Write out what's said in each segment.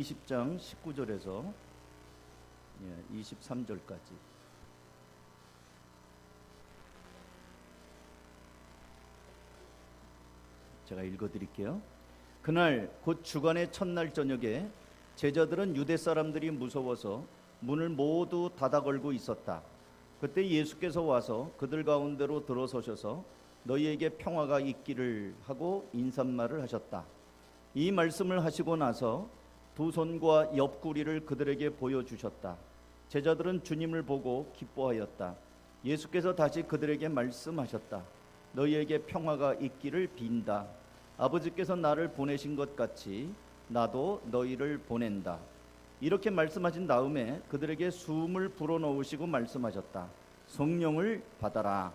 20장 19절에서 23절까지 제가 읽어드릴게요. 그날 곧 주간의 첫날 저녁에 제자들은 유대 사람들이 무서워서 문을 모두 닫아 걸고 있었다. 그때 예수께서 와서 그들 가운데로 들어서셔서 너희에게 평화가 있기를 하고 인사말을 하셨다. 이 말씀을 하시고 나서 두 손과 옆구리를 그들에게 보여주셨다. 제자들은 주님을 보고 기뻐하였다. 예수께서 다시 그들에게 말씀하셨다. 너희에게 평화가 있기를 빈다. 아버지께서 나를 보내신 것 같이 나도 너희를 보낸다. 이렇게 말씀하신 다음에 그들에게 숨을 불어넣으시고 말씀하셨다. 성령을 받아라.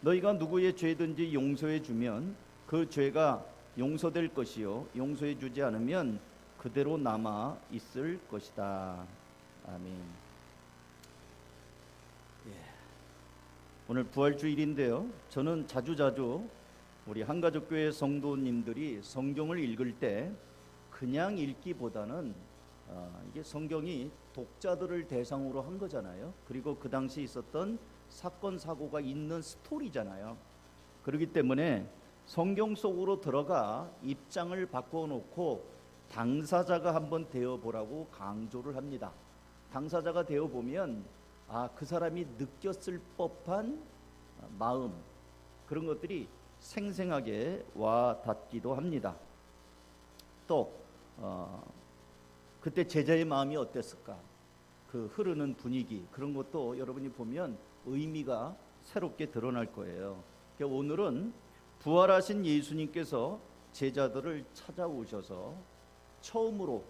너희가 누구의 죄든지 용서해 주면 그 죄가 용서될 것이요 용서해 주지 않으면 그대로 남아 있을 것이다. 아멘. 오늘 부활주일인데요. 저는 자주자주 우리 한가족교회 성도님들이 성경을 읽을 때 그냥 읽기보다는 이게 성경이 독자들을 대상으로 한 거잖아요. 그리고 그 당시 있었던 사건 사고가 있는 스토리잖아요. 그렇기 때문에 성경 속으로 들어가 입장을 바꿔놓고 당사자가 한번 되어보라고 강조를 합니다. 당사자가 되어보면 그 사람이 느꼈을 법한 마음, 그런 것들이 생생하게 와 닿기도 합니다. 또 그때 제자의 마음이 어땠을까? 그 흐르는 분위기, 그런 것도 여러분이 보면 의미가 새롭게 드러날 거예요. 오늘은 부활하신 예수님께서 제자들을 찾아오셔서 처음으로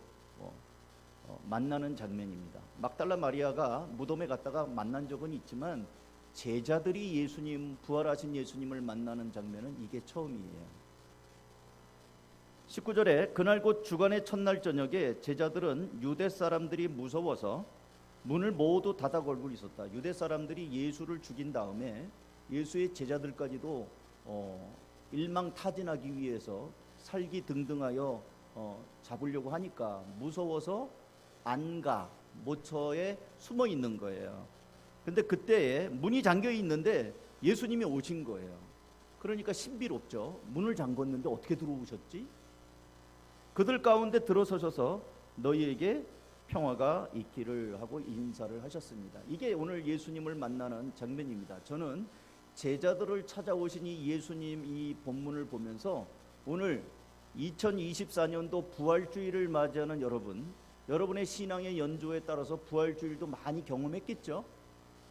만나는 장면입니다. 막달라 마리아가 무덤에 갔다가 만난 적은 있지만 제자들이 예수님, 부활하신 예수님을 만나는 장면은 이게 처음이에요. 19절에 그날 곧 주간의 첫날 저녁에 제자들은 유대 사람들이 무서워서 문을 모두 닫아 걸고 있었다. 유대 사람들이 예수를 죽인 다음에 예수의 제자들까지도 일망타진하기 위해서 살기 등등하여 잡으려고 하니까 무서워서 안가 모처에 숨어 있는 거예요. 근데 그때에 문이 잠겨 있는데 예수님이 오신 거예요. 그러니까 신비롭죠. 문을 잠궜는데 어떻게 들어오셨지? 그들 가운데 들어서셔서 너희에게 평화가 있기를 하고 인사를 하셨습니다. 이게 오늘 예수님을 만나는 장면입니다. 저는 제자들을 찾아오신 이 예수님 이 본문을 보면서 오늘 2024년도 부활주일을 맞이하는 여러분의 신앙의 연조에 따라서 부활주일도 많이 경험했겠죠?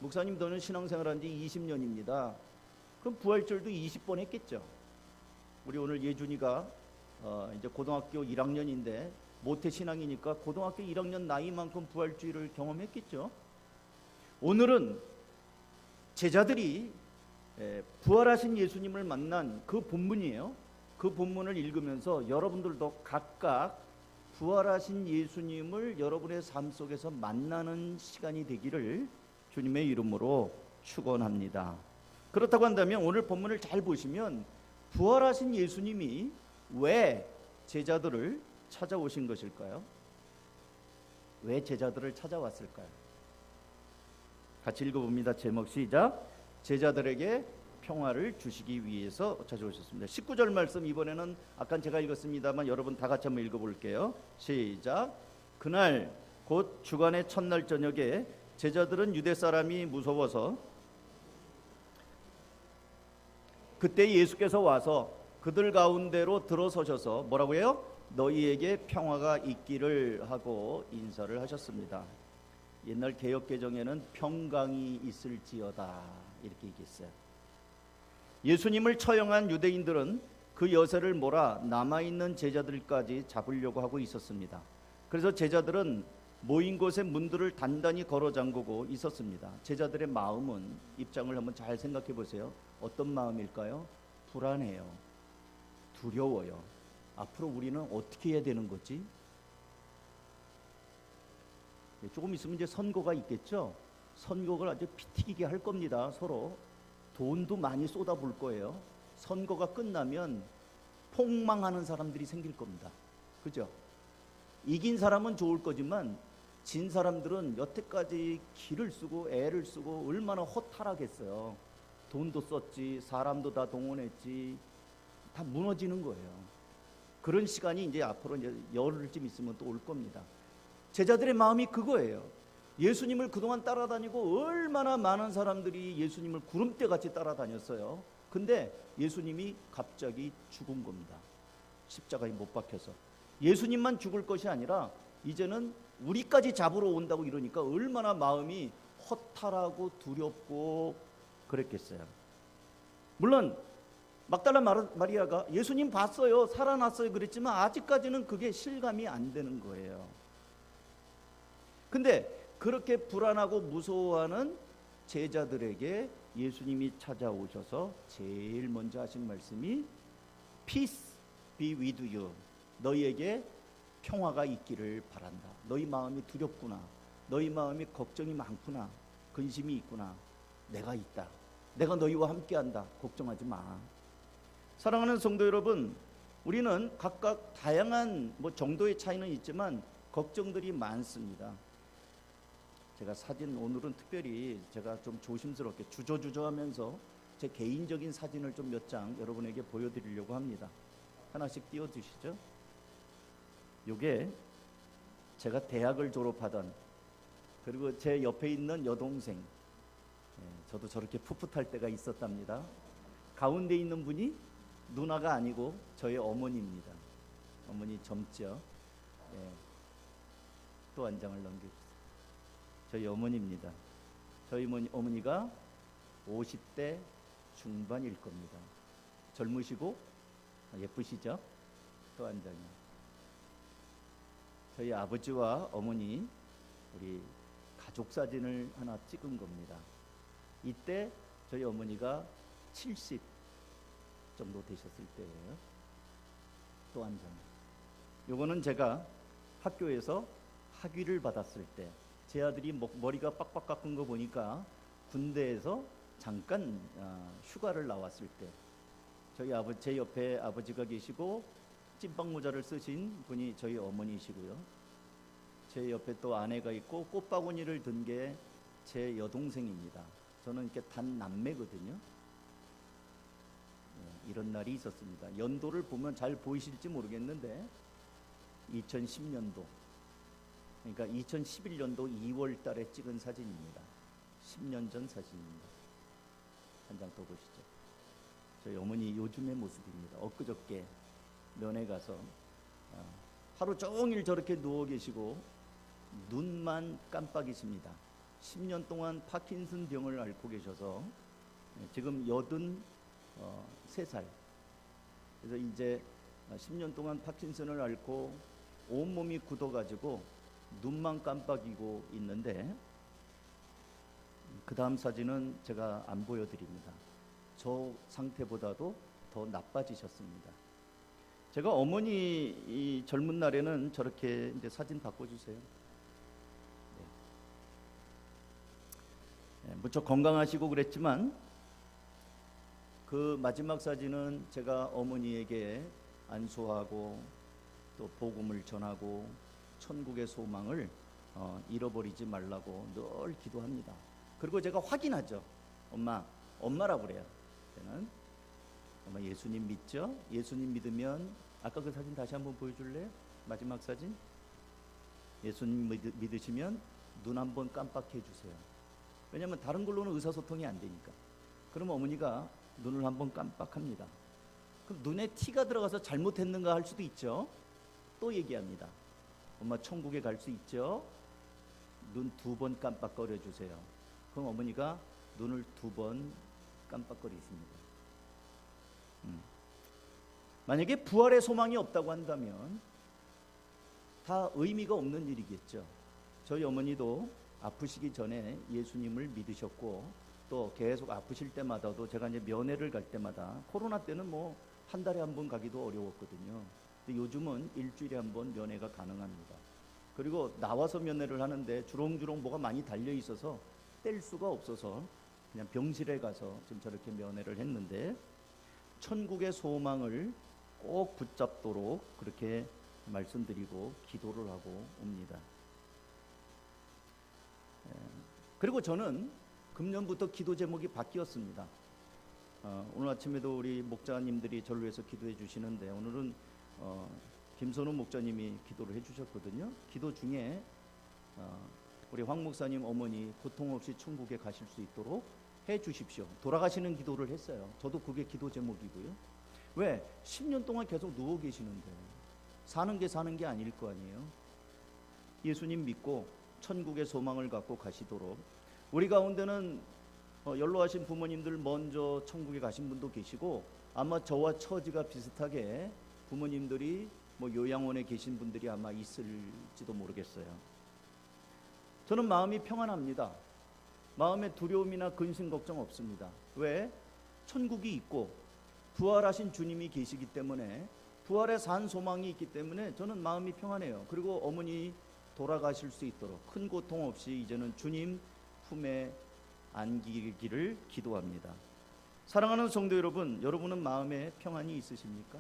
목사님 저는 신앙생활한 지 20년입니다. 그럼 부활주일도 20번 했겠죠? 우리 오늘 예준이가 이제 고등학교 1학년인데 모태신앙이니까 고등학교 1학년 나이만큼 부활주일을 경험했겠죠? 오늘은 제자들이 부활하신 예수님을 만난 그 본문이에요. 그 본문을 읽으면서 여러분들도 각각 부활하신 예수님을 여러분의 삶 속에서 만나는 시간이 되기를 주님의 이름으로 축원합니다. 그렇다고 한다면 오늘 본문을 잘 보시면 부활하신 예수님이 왜 제자들을 찾아오신 것일까요? 왜 제자들을 찾아왔을까요? 같이 읽어봅니다. 제목 시작. 제자들에게 평화를 주시기 위해서 찾아오셨습니다. 19절 말씀 이번에는 아까 제가 읽었습니다만 여러분 다 같이 한번 읽어볼게요. 시작. 그날 곧 주간의 첫날 저녁에 제자들은 유대 사람이 무서워서 그때 예수께서 와서 그들 가운데로 들어서셔서 뭐라고 해요? 너희에게 평화가 있기를 하고 인사를 하셨습니다. 옛날 개역개정에는 평강이 있을지어다 이렇게 얘기했어요. 예수님을 처형한 유대인들은 그 여세를 몰아 남아있는 제자들까지 잡으려고 하고 있었습니다. 그래서 제자들은 모인 곳의 문들을 단단히 걸어 잠그고 있었습니다. 제자들의 마음은, 입장을 한번 잘 생각해 보세요. 어떤 마음일까요? 불안해요. 두려워요. 앞으로 우리는 어떻게 해야 되는 거지? 조금 있으면 이제 선거가 있겠죠? 선거를 아주 피 튀기게 할 겁니다. 서로 돈도 많이 쏟아볼 거예요. 선거가 끝나면 폭망하는 사람들이 생길 겁니다. 그죠? 이긴 사람은 좋을 거지만 진 사람들은 여태까지 기를 쓰고 애를 쓰고 얼마나 허탈하겠어요. 돈도 썼지, 사람도 다 동원했지, 다 무너지는 거예요. 그런 시간이 이제 앞으로 이제 열흘쯤 있으면 또 올 겁니다. 제자들의 마음이 그거예요. 예수님을 그동안 따라다니고 얼마나 많은 사람들이 예수님을 구름대같이 따라다녔어요. 근데 예수님이 갑자기 죽은 겁니다. 십자가에 못 박혀서. 예수님만 죽을 것이 아니라 이제는 우리까지 잡으러 온다고 이러니까 얼마나 마음이 허탈하고 두렵고 그랬겠어요. 물론 막달라 마리아가 예수님 봤어요, 살아났어요 그랬지만 아직까지는 그게 실감이 안 되는 거예요. 근데 그렇게 불안하고 무서워하는 제자들에게 예수님이 찾아오셔서 제일 먼저 하신 말씀이 Peace be with you. 너희에게 평화가 있기를 바란다. 너희 마음이 두렵구나, 너희 마음이 걱정이 많구나, 근심이 있구나, 내가 있다. 내가 너희와 함께한다. 걱정하지 마. 사랑하는 성도 여러분, 우리는 각각 다양한 정도의 차이는 있지만 걱정들이 많습니다. 제가 사진 오늘은 특별히 제가 좀 조심스럽게 주저주저하면서 제 개인적인 사진을 좀 몇 장 여러분에게 보여드리려고 합니다. 하나씩 띄워주시죠. 이게 제가 대학을 졸업하던, 그리고 제 옆에 있는 여동생, 저도 저렇게 풋풋할 때가 있었답니다. 가운데 있는 분이 누나가 아니고 저희 어머니입니다. 어머니 젊죠? 또 한 장을 넘겨주세요. 저희 어머니입니다. 저희 어머니가 50대 중반일 겁니다. 젊으시고 예쁘시죠? 또 한 장이요. 저희 아버지와 어머니 우리 가족 사진을 하나 찍은 겁니다. 이때 저희 어머니가 70 정도 되셨을 때예요. 또 한 장. 요거는 제가 학교에서 학위를 받았을 때, 제 아들이 머리가 빡빡 깎은 거 보니까 군대에서 잠깐 휴가를 나왔을 때, 제 옆에 아버지가 계시고 찐빵 모자를 쓰신 분이 저희 어머니이시고요. 제 옆에 또 아내가 있고 꽃바구니를 든 게 제 여동생입니다. 저는 이렇게 단남매거든요. 이런 날이 있었습니다. 연도를 보면 잘 보이실지 모르겠는데 2010년도, 그러니까 2011년도 2월 달에 찍은 사진입니다. 10년 전 사진입니다. 한 장 더 보시죠. 저희 어머니 요즘의 모습입니다. 엊그저께 면회 가서 하루 종일 저렇게 누워 계시고 눈만 깜빡이십니다. 10년 동안 파킨슨 병을 앓고 계셔서 지금 83살. 그래서 이제 10년 동안 파킨슨을 앓고 온몸이 굳어가지고 눈만 깜빡이고 있는데, 그 다음 사진은 제가 안 보여드립니다. 저 상태보다도 더 나빠지셨습니다. 제가 어머니 이 젊은 날에는 저렇게 이제 사진 바꿔주세요. 무척 건강하시고 그랬지만 그 마지막 사진은 제가 어머니에게 안수하고 또 복음을 전하고 천국의 소망을 잃어버리지 말라고 늘 기도합니다. 그리고 제가 확인하죠. 엄마라고 그래요. 저는 엄마 예수님 믿죠? 예수님 믿으면, 아까 그 사진 다시 한번 보여줄래요? 마지막 사진. 예수님 믿으시면 눈 한번 깜빡해 주세요. 왜냐하면 다른 걸로는 의사소통이 안 되니까. 그럼 어머니가 눈을 한번 깜빡합니다. 그럼 눈에 티가 들어가서 잘못했는가 할 수도 있죠. 또 얘기합니다. 엄마 천국에 갈 수 있죠? 눈 2번 깜빡거려 주세요. 그럼 어머니가 눈을 2번 깜빡거리십니다. 만약에 부활의 소망이 없다고 한다면 다 의미가 없는 일이겠죠. 저희 어머니도 아프시기 전에 예수님을 믿으셨고, 또 계속 아프실 때마다도 제가 이제 면회를 갈 때마다, 코로나 때는 한 달에 한 번 가기도 어려웠거든요. 근데 요즘은 일주일에 한 번 면회가 가능합니다. 그리고 나와서 면회를 하는데 주렁주렁 뭐가 많이 달려 있어서 뗄 수가 없어서 그냥 병실에 가서 지금 저렇게 면회를 했는데, 천국의 소망을 꼭 붙잡도록 그렇게 말씀드리고 기도를 하고 옵니다. 그리고 저는 금년부터 기도 제목이 바뀌었습니다. 오늘 아침에도 우리 목자님들이 저를 위해서 기도해 주시는데 오늘은 김선우 목자님이 기도를 해 주셨거든요. 기도 중에 우리 황 목사님 어머니 고통 없이 천국에 가실 수 있도록 해 주십시오. 돌아가시는 기도를 했어요. 저도 그게 기도 제목이고요. 왜? 10년 동안 계속 누워 계시는데 사는 게 아닐 거 아니에요. 예수님 믿고 천국의 소망을 갖고 가시도록. 우리 가운데는 연로하신 부모님들 먼저 천국에 가신 분도 계시고 아마 저와 처지가 비슷하게 부모님들이 요양원에 계신 분들이 아마 있을지도 모르겠어요. 저는 마음이 평안합니다. 마음에 두려움이나 근심 걱정 없습니다. 왜? 천국이 있고 부활하신 주님이 계시기 때문에, 부활의 산 소망이 있기 때문에 저는 마음이 평안해요. 그리고 어머니 돌아가실 수 있도록 큰 고통 없이 이제는 주님 품에 안기기를 기도합니다. 사랑하는 성도 여러분, 여러분은 마음에 평안이 있으십니까?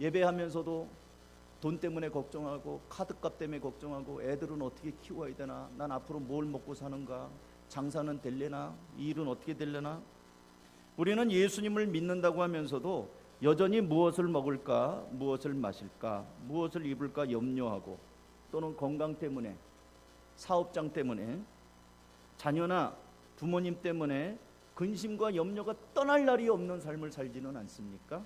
예배하면서도 돈 때문에 걱정하고 카드값 때문에 걱정하고 애들은 어떻게 키워야 되나, 난 앞으로 뭘 먹고 사는가, 장사는 될래나, 이 일은 어떻게 될래나. 우리는 예수님을 믿는다고 하면서도 여전히 무엇을 먹을까, 무엇을 마실까, 무엇을 입을까 염려하고, 또는 건강 때문에, 사업장 때문에, 자녀나 부모님 때문에 근심과 염려가 떠날 날이 없는 삶을 살지는 않습니까?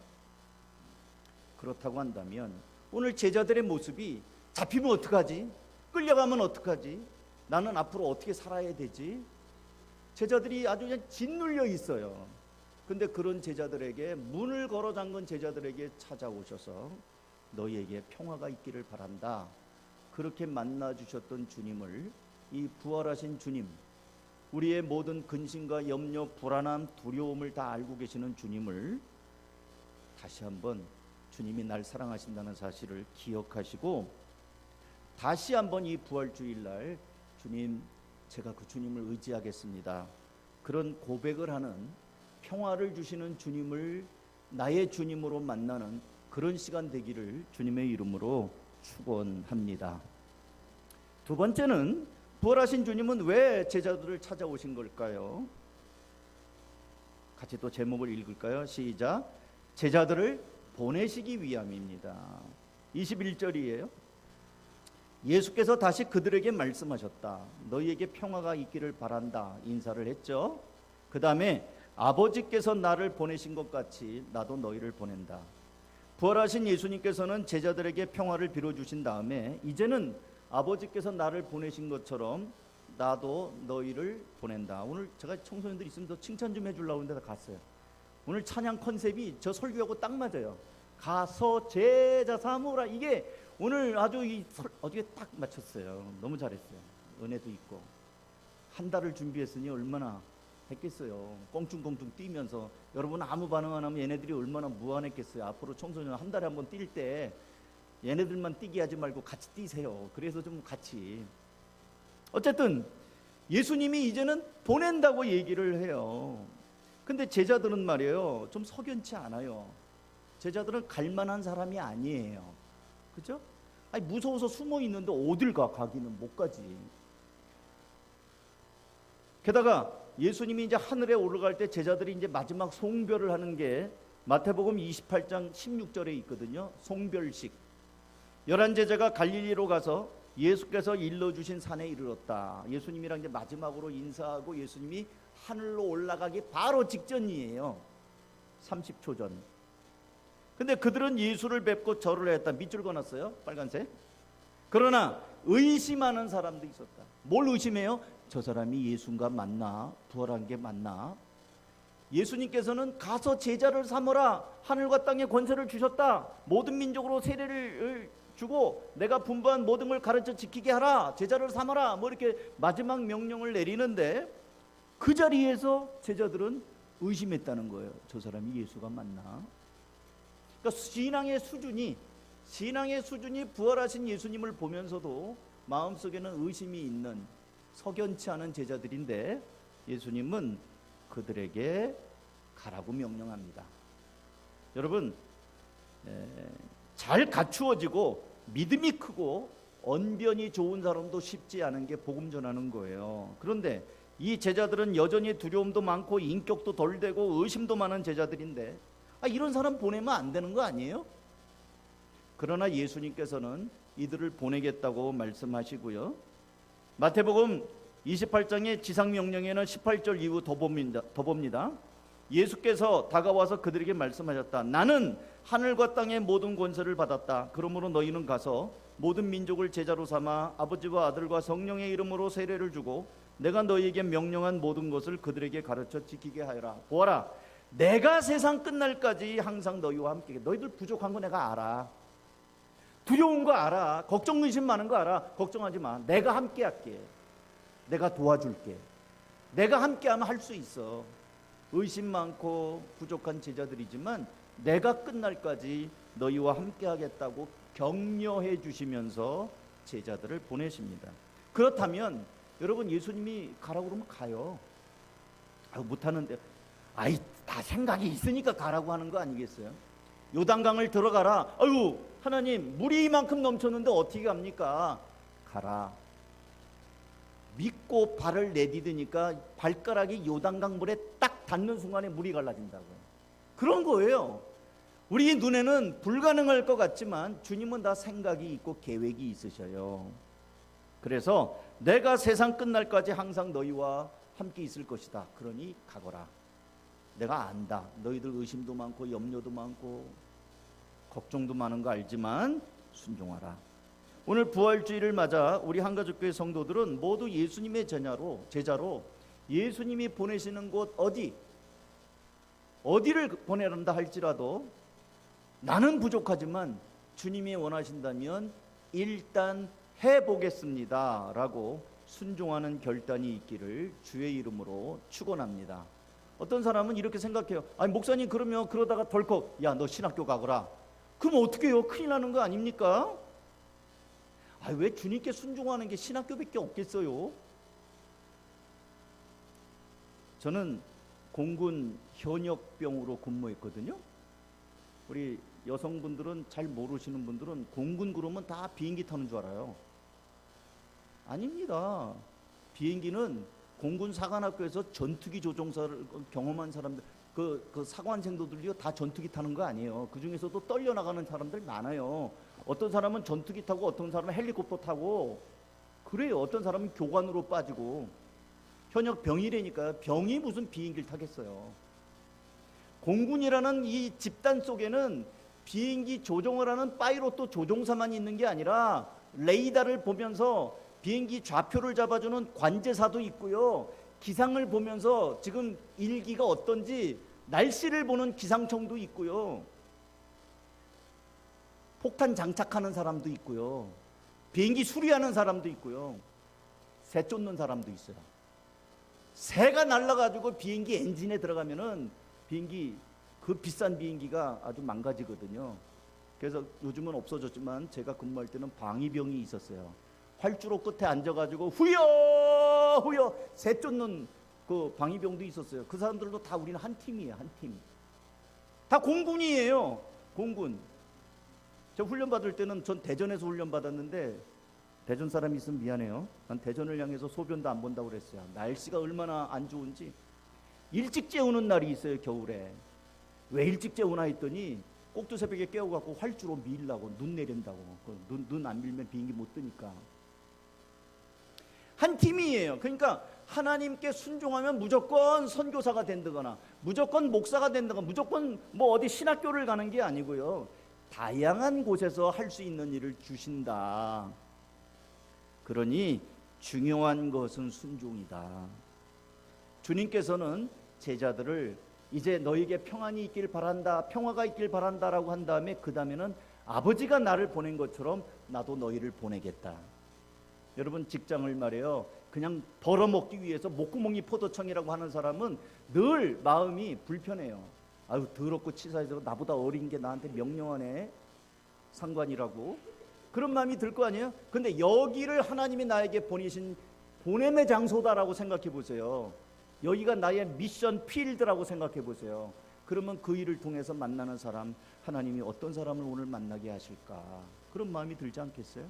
그렇다고 한다면 오늘 제자들의 모습이 잡히면 어떡하지? 끌려가면 어떡하지? 나는 앞으로 어떻게 살아야 되지? 제자들이 아주 그냥 짓눌려 있어요. 근데 그런 제자들에게, 문을 걸어 잠근 제자들에게 찾아오셔서 너희에게 평화가 있기를 바란다, 그렇게 만나 주셨던 주님을, 이 부활하신 주님, 우리의 모든 근심과 염려, 불안함, 두려움을 다 알고 계시는 주님을 다시 한번, 주님이 날 사랑하신다는 사실을 기억하시고 다시 한번 이 부활주일날 주님, 제가 그 주님을 의지하겠습니다, 그런 고백을 하는, 평화를 주시는 주님을 나의 주님으로 만나는 그런 시간 되기를 주님의 이름으로 축원합니다. 두 번째는, 부활하신 주님은 왜 제자들을 찾아오신 걸까요? 같이 또 제목을 읽을까요? 시작. 제자들을 보내시기 위함입니다. 21절이에요. 예수께서 다시 그들에게 말씀하셨다. 너희에게 평화가 있기를 바란다. 인사를 했죠. 그 다음에 아버지께서 나를 보내신 것 같이 나도 너희를 보낸다. 부활하신 예수님께서는 제자들에게 평화를 빌어주신 다음에 이제는 아버지께서 나를 보내신 것처럼 나도 너희를 보낸다. 오늘 제가 청소년들 있으면 더 칭찬 좀 해주려고 했는데 다 갔어요. 오늘 찬양 컨셉이 저 설교하고 딱 맞아요. 가서 제자 삼으라. 이게 오늘 아주 어떻게 딱 맞췄어요. 너무 잘했어요. 은혜도 있고. 한 달을 준비했으니 얼마나 했겠어요. 꽁충꽁충 뛰면서. 여러분 아무 반응 안 하면 얘네들이 얼마나 무안했겠어요. 앞으로 청소년 한 달에 한 번 뛸 때 얘네들만 뛰게 하지 말고 같이 뛰세요. 그래서 좀 같이. 어쨌든 예수님이 이제는 보낸다고 얘기를 해요. 근데 제자들은 말이에요, 좀 석연치 않아요. 제자들은 갈만한 사람이 아니에요. 그죠? 아니, 무서워서 숨어 있는데 어딜 가? 가기는 못 가지. 게다가 예수님이 이제 하늘에 올라갈 때 제자들이 이제 마지막 송별을 하는 게 마태복음 28장 16절에 있거든요. 송별식. 11제자가 갈릴리로 가서 예수께서 일러주신 산에 이르렀다. 예수님이랑 이제 마지막으로 인사하고 예수님이 하늘로 올라가기 바로 직전이에요. 30초 전. 근데 그들은 예수를 뵙고 절을 했다. 밑줄 그어놨어요. 빨간색. 그러나 의심하는 사람도 있었다. 뭘 의심해요? 저 사람이 예수인가 맞나? 부활한 게 맞나? 예수님께서는 가서 제자를 삼으라. 하늘과 땅에 권세를 주셨다. 모든 민족으로 세례를 주고 내가 분부한 모든 걸 가르쳐 지키게 하라. 제자를 삼아라. 뭐 이렇게 마지막 명령을 내리는데 그 자리에서 제자들은 의심했다는 거예요. 저 사람이 예수가 맞나? 그러니까 신앙의 수준이 부활하신 예수님을 보면서도 마음속에는 의심이 있는 석연치 않은 제자들인데 예수님은 그들에게 가라고 명령합니다. 여러분, 잘 갖추어지고 믿음이 크고 언변이 좋은 사람도 쉽지 않은 게 복음 전하는 거예요. 그런데 이 제자들은 여전히 두려움도 많고 인격도 덜 되고 의심도 많은 제자들인데 이런 사람 보내면 안 되는 거 아니에요? 그러나 예수님께서는 이들을 보내겠다고 말씀하시고요. 마태복음 28장의 지상명령에는 18절 이후 더 봅니다. 예수께서 다가와서 그들에게 말씀하셨다. 나는 하늘과 땅의 모든 권세를 받았다. 그러므로 너희는 가서 모든 민족을 제자로 삼아 아버지와 아들과 성령의 이름으로 세례를 주고 내가 너희에게 명령한 모든 것을 그들에게 가르쳐 지키게 하여라. 보아라, 내가 세상 끝날까지 항상 너희와 함께. 너희들 부족한 거 내가 알아. 두려운 거 알아. 걱정 의심 많은 거 알아. 걱정하지 마. 내가 함께 할게. 내가 도와줄게. 내가 함께하면 할 수 있어. 의심 많고 부족한 제자들이지만 내가 끝날까지 너희와 함께 하겠다고 격려해 주시면서 제자들을 보내십니다. 그렇다면 여러분, 예수님이 가라고 그러면 가요. 못하는데 다 생각이 있으니까 가라고 하는 거 아니겠어요? 요단강을 들어가라. 아유, 하나님, 물이 이만큼 넘쳤는데 어떻게 갑니까? 가라. 믿고 발을 내디디니까 발가락이 요단강 물에 딱 닿는 순간에 물이 갈라진다고요. 그런 거예요. 우리 눈에는 불가능할 것 같지만 주님은 다 생각이 있고 계획이 있으셔요. 그래서 내가 세상 끝날까지 항상 너희와 함께 있을 것이다. 그러니 가거라. 내가 안다. 너희들 의심도 많고 염려도 많고 걱정도 많은 거 알지만 순종하라. 오늘 부활주의를 맞아 우리 한가족교회 성도들은 모두 예수님의 제자로 예수님이 보내시는 곳 어디를 보내란다 할지라도 나는 부족하지만 주님이 원하신다면 일단 해보겠습니다 라고 순종하는 결단이 있기를 주의 이름으로 축원합니다. 어떤 사람은 이렇게 생각해요. 목사님, 그러면 그러다가 덜컥 야, 너 신학교 가거라. 그럼 어떻게 해요? 큰일 나는 거 아닙니까? 왜 주님께 순종하는 게 신학교밖에 없겠어요? 저는 공군 현역병으로 근무했거든요. 우리 여성분들은 잘 모르시는 분들은 공군 그러면 다 비행기 타는 줄 알아요. 아닙니다. 비행기는 공군 사관학교에서 전투기 조종사를 경험한 사람들, 그 사관생도들이요 다 전투기 타는 거 아니에요. 그 중에서도 떨려 나가는 사람들 많아요. 어떤 사람은 전투기 타고 어떤 사람은 헬리콥터 타고 그래요. 어떤 사람은 교관으로 빠지고. 현역 병이라니까. 병이 무슨 비행기를 타겠어요. 공군이라는 이 집단 속에는 비행기 조종을 하는 파이로트 조종사만 있는 게 아니라 레이더를 보면서 비행기 좌표를 잡아주는 관제사도 있고요. 기상을 보면서 지금 일기가 어떤지 날씨를 보는 기상청도 있고요. 폭탄 장착하는 사람도 있고요. 비행기 수리하는 사람도 있고요. 새 쫓는 사람도 있어요. 새가 날아가지고 비행기 엔진에 들어가면은 비행기, 그 비싼 비행기가 아주 망가지거든요. 그래서 요즘은 없어졌지만 제가 근무할 때는 방위병이 있었어요. 활주로 끝에 앉아가지고 후여 새 쫓는 그 방위병도 있었어요. 그 사람들도 다 우리는 한 팀이에요. 한 팀. 다 공군이에요. 공군. 저 훈련 받을 때는 전 대전에서 훈련 받았는데 대전 사람이 있으면 미안해요. 난 대전을 향해서 소변도 안 본다고 그랬어요. 날씨가 얼마나 안 좋은지. 일찍 재우는 날이 있어요. 겨울에. 왜 일찍 재우나 했더니 꼭두 새벽에 깨워갖고 활주로 밀라고. 눈 내린다고. 눈 안 밀면 비행기 못 뜨니까. 한 팀이에요. 그러니까 하나님께 순종하면 무조건 선교사가 된다거나 무조건 목사가 된다거나 무조건 뭐 어디 신학교를 가는 게 아니고요. 다양한 곳에서 할 수 있는 일을 주신다. 그러니 중요한 것은 순종이다. 주님께서는 제자들을 이제 너에게 평안이 있길 바란다, 평화가 있길 바란다라고 한 다음에 그 다음에는 아버지가 나를 보낸 것처럼 나도 너희를 보내겠다. 여러분, 직장을 말해요. 그냥 벌어먹기 위해서 목구멍이 포도청이라고 하는 사람은 늘 마음이 불편해요. 아유, 더럽고 치사해서 나보다 어린 게 나한테 명령하네, 상관이라고. 그런 마음이 들 거 아니에요? 근데 여기를 하나님이 나에게 보내신 보냄의 장소다라고 생각해 보세요. 여기가 나의 미션 필드라고 생각해 보세요. 그러면 그 일을 통해서 만나는 사람, 하나님이 어떤 사람을 오늘 만나게 하실까? 그런 마음이 들지 않겠어요?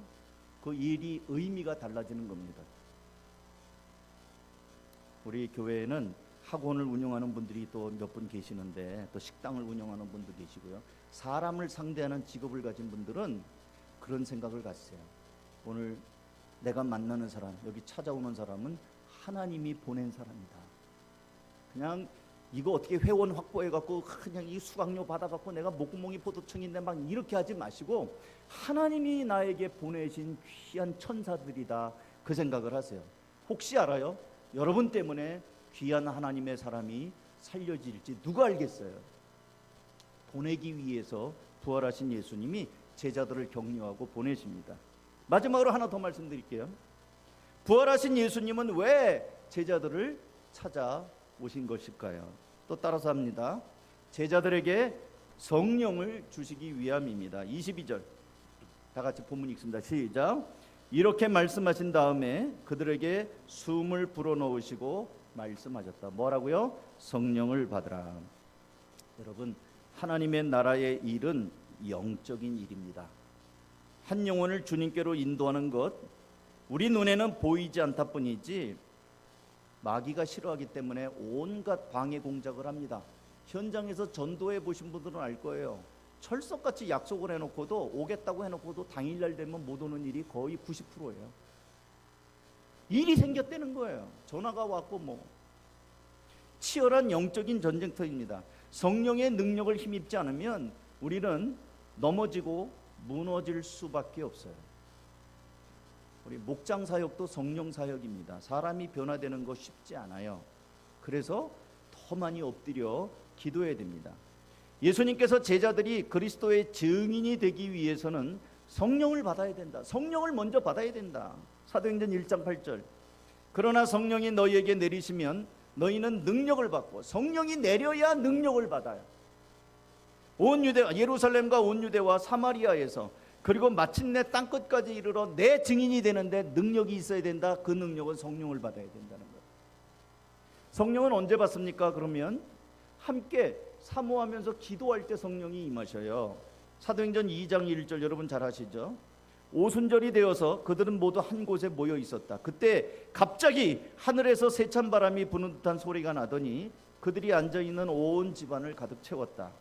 그 일이 의미가 달라지는 겁니다. 우리 교회에는 학원을 운영하는 분들이 또 몇 분 계시는데, 또 식당을 운영하는 분도 계시고요. 사람을 상대하는 직업을 가진 분들은 그런 생각을 갖어요. 오늘 내가 만나는 사람, 여기 찾아오는 사람은 하나님이 보낸 사람이다. 그냥 이거 어떻게 회원 확보해갖고 그냥 이 수강료 받아갖고 내가 목구멍이 포도청인데 막 이렇게 하지 마시고, 하나님이 나에게 보내신 귀한 천사들이다, 그 생각을 하세요. 혹시 알아요? 여러분 때문에 귀한 하나님의 사람이 살려질지 누가 알겠어요? 보내기 위해서 부활하신 예수님이 제자들을 격려하고 보내십니다. 마지막으로 하나 더 말씀드릴게요. 부활하신 예수님은 왜 제자들을 찾아오신 것일까요? 또 따라서 합니다. 제자들에게 성령을 주시기 위함입니다. 22절 다 같이 본문 읽습니다. 시작. 이렇게 말씀하신 다음에 그들에게 숨을 불어넣으시고 말씀하셨다. 뭐라고요? 성령을 받으라. 여러분, 하나님의 나라의 일은 영적인 일입니다. 한 영혼을 주님께로 인도하는 것, 우리 눈에는 보이지 않다 뿐이지 마귀가 싫어하기 때문에 온갖 방해 공작을 합니다. 현장에서 전도해 보신 분들은 알 거예요. 철석같이 약속을 해놓고도, 오겠다고 해놓고도 당일날 되면 못 오는 일이 거의 90%예요. 일이 생겼다는 거예요. 전화가 왔고 뭐. 치열한 영적인 전쟁터입니다. 성령의 능력을 힘입지 않으면 우리는 넘어지고 무너질 수밖에 없어요. 우리 목장 사역도 성령 사역입니다. 사람이 변화되는 거 쉽지 않아요. 그래서 더 많이 엎드려 기도해야 됩니다. 예수님께서 제자들이 그리스도의 증인이 되기 위해서는 성령을 받아야 된다. 성령을 먼저 받아야 된다. 사도행전 1장 8절. 그러나 성령이 너희에게 내리시면 너희는 능력을 받고, 성령이 내려야 능력을 받아요. 온 유대, 예루살렘과 온 유대와 사마리아에서, 그리고 마침내 땅끝까지 이르러 내 증인이 되는데 능력이 있어야 된다. 그 능력은 성령을 받아야 된다는 거예요. 성령은 언제 받습니까? 그러면 함께 사모하면서 기도할 때 성령이 임하셔요. 사도행전 2장 1절 여러분 잘 아시죠? 오순절이 되어서 그들은 모두 한 곳에 모여 있었다. 그때 갑자기 하늘에서 세찬 바람이 부는 듯한 소리가 나더니 그들이 앉아있는 온 집안을 가득 채웠다.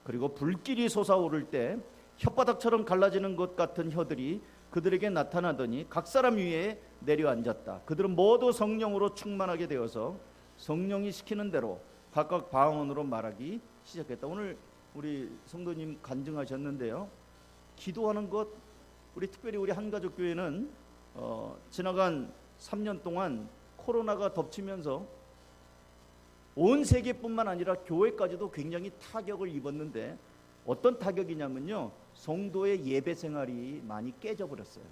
그리고 불길이 솟아오를 때 혓바닥처럼 갈라지는 것 같은 혀들이 그들에게 나타나더니 각 사람 위에 내려앉았다. 그들은 모두 성령으로 충만하게 되어서 성령이 시키는 대로 각각 방언으로 말하기 시작했다. 오늘 우리 성도님 간증하셨는데요. 기도하는 것, 우리 특별히 우리 한가족교회는 지나간 3년 동안 코로나가 덮치면서 온 세계뿐만 아니라 교회까지도 굉장히 타격을 입었는데, 어떤 타격이냐면요, 성도의 예배 생활이 많이 깨져버렸어요.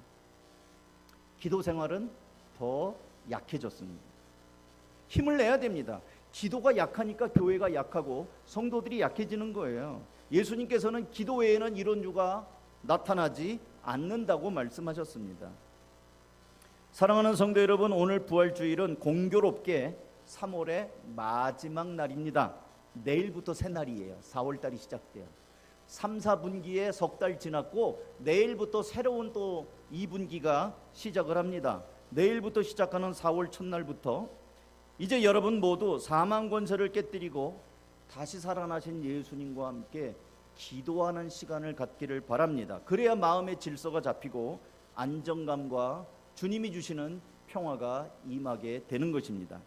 기도 생활은 더 약해졌습니다. 힘을 내야 됩니다. 기도가 약하니까 교회가 약하고 성도들이 약해지는 거예요. 예수님께서는 기도 외에는 이런 유가 나타나지 않는다고 말씀하셨습니다. 사랑하는 성도 여러분, 오늘 부활주일은 공교롭게 3월의 마지막 날입니다. 내일부터 새 날이에요. 4월달이 시작돼요. 3, 4분기에 석 달 지났고 내일부터 새로운 또 2분기가 시작을 합니다. 내일부터 시작하는 4월 첫날부터 이제 여러분 모두 사망 권세를 깨뜨리고 다시 살아나신 예수님과 함께 기도하는 시간을 갖기를 바랍니다. 그래야 마음의 질서가 잡히고 안정감과 주님이 주시는 평화가 임하게 되는 것입니다.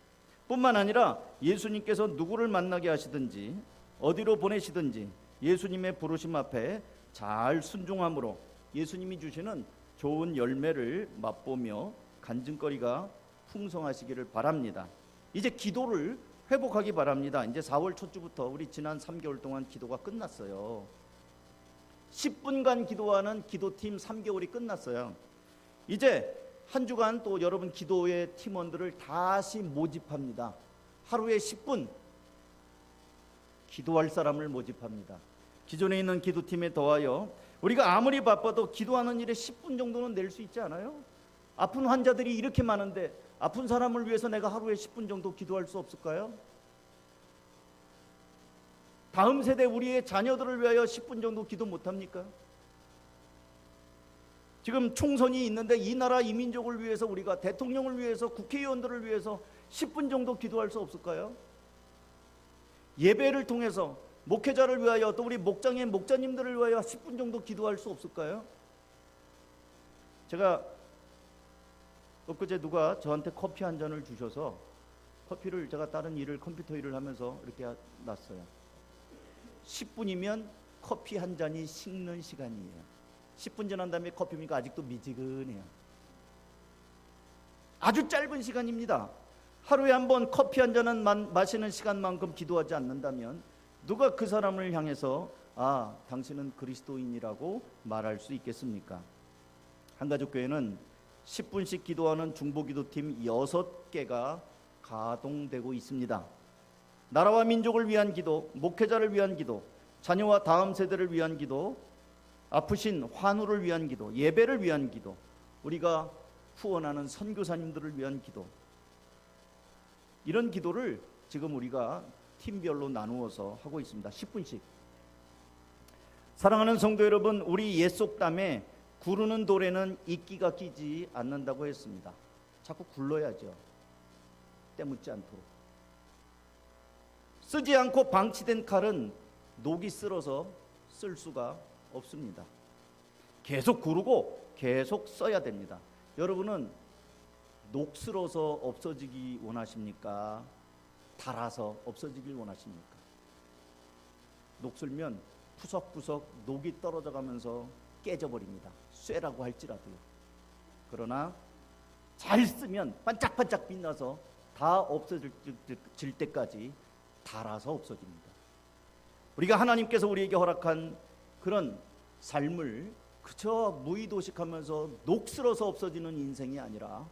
뿐만 아니라 예수님께서 누구를 만나게 하시든지 어디로 보내시든지 예수님의 부르심 앞에 잘 순종함으로 예수님이 주시는 좋은 열매를 맛보며 간증거리가 풍성하시기를 바랍니다. 이제 기도를 회복하기 바랍니다. 이제 4월 첫 주부터 우리 지난 3개월 동안 기도가 끝났어요. 10분간 기도하는 기도팀 3개월이 끝났어요. 이제 한 주간 또 여러분 기도의 팀원들을 다시 모집합니다. 하루에 10분 기도할 사람을 모집합니다. 기존에 있는 기도팀에 더하여 우리가 아무리 바빠도 기도하는 일에 10분 정도는 낼 수 있지 않아요? 아픈 환자들이 이렇게 많은데 아픈 사람을 위해서 내가 하루에 10분 정도 기도할 수 없을까요? 다음 세대 우리의 자녀들을 위하여 10분 정도 기도 못합니까? 지금 총선이 있는데 이 나라 이 민족을 위해서 우리가 대통령을 위해서 국회의원들을 위해서 10분 정도 기도할 수 없을까요? 예배를 통해서 목회자를 위하여 또 우리 목장의 목자님들을 위하여 10분 정도 기도할 수 없을까요? 제가 엊그제 누가 저한테 커피 한 잔을 주셔서 커피를 제가 다른 일을 컴퓨터 일을 하면서 이렇게 놨어요. 10분이면 커피 한 잔이 식는 시간이에요. 10분 지난 다음에 커피 먹으니까 아직도 미지근해요. 아주 짧은 시간입니다. 하루에 한 번 커피 한 잔은 마시는 시간만큼 기도하지 않는다면 누가 그 사람을 향해서 아, 당신은 그리스도인이라고 말할 수 있겠습니까? 한가족교회는 10분씩 기도하는 중보기도팀 6개가 가동되고 있습니다. 나라와 민족을 위한 기도, 목회자를 위한 기도, 자녀와 다음 세대를 위한 기도, 아프신 환우를 위한 기도, 예배를 위한 기도, 우리가 후원하는 선교사님들을 위한 기도, 이런 기도를 지금 우리가 팀별로 나누어서 하고 있습니다. 10분씩. 사랑하는 성도 여러분, 우리 옛 속담에 구르는 돌에는 이끼가 끼지 않는다고 했습니다. 자꾸 굴러야죠. 때묻지 않도록. 쓰지 않고 방치된 칼은 녹이 쓸어서 쓸 수가 없습니다. 계속 구르고 계속 써야 됩니다. 여러분은 녹슬어서 없어지기 원하십니까? 닳아서 없어지길 원하십니까? 녹슬면 푸석푸석 녹이 떨어져 가면서 깨져버립니다. 쇠라고 할지라도요. 그러나 잘 쓰면 반짝반짝 빛나서 다 없어질 때까지 닳아서 없어집니다. 우리가 하나님께서 우리에게 허락한 그런 삶을 그저 무의도식하면서 녹슬어서 없어지는 인생이 아니라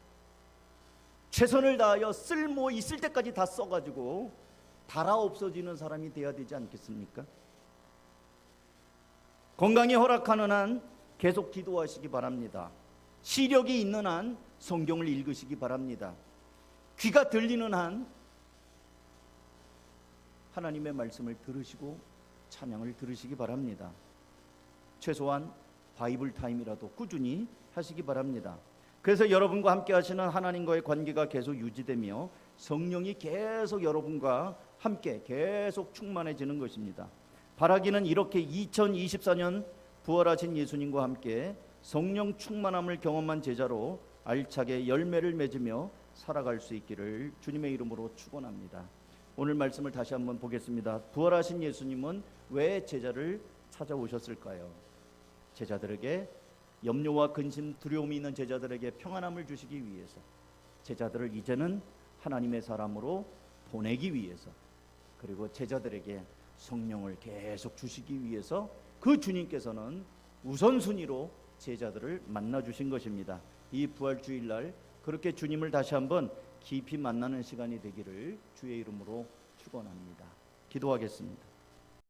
최선을 다하여 쓸모 있을 때까지 다 써가지고 닳아 없어지는 사람이 되어야 되지 않겠습니까? 건강이 허락하는 한 계속 기도하시기 바랍니다. 시력이 있는 한 성경을 읽으시기 바랍니다. 귀가 들리는 한 하나님의 말씀을 들으시고 찬양을 들으시기 바랍니다. 최소한 바이블 타임이라도 꾸준히 하시기 바랍니다. 그래서 여러분과 함께 하시는 하나님과의 관계가 계속 유지되며 성령이 계속 여러분과 함께 계속 충만해지는 것입니다. 바라기는 이렇게 2024년 부활하신 예수님과 함께 성령 충만함을 경험한 제자로 알차게 열매를 맺으며 살아갈 수 있기를 주님의 이름으로 축원합니다. 오늘 말씀을 다시 한번 보겠습니다. 부활하신 예수님은 왜 제자를 찾아오셨을까요? 제자들에게 염려와 근심, 두려움이 있는 제자들에게 평안함을 주시기 위해서, 제자들을 이제는 하나님의 사람으로 보내기 위해서, 그리고 제자들에게 성령을 계속 주시기 위해서 그 주님께서는 우선순위로 제자들을 만나 주신 것입니다. 이 부활주일날 그렇게 주님을 다시 한번 깊이 만나는 시간이 되기를 주의 이름으로 축원합니다. 기도하겠습니다.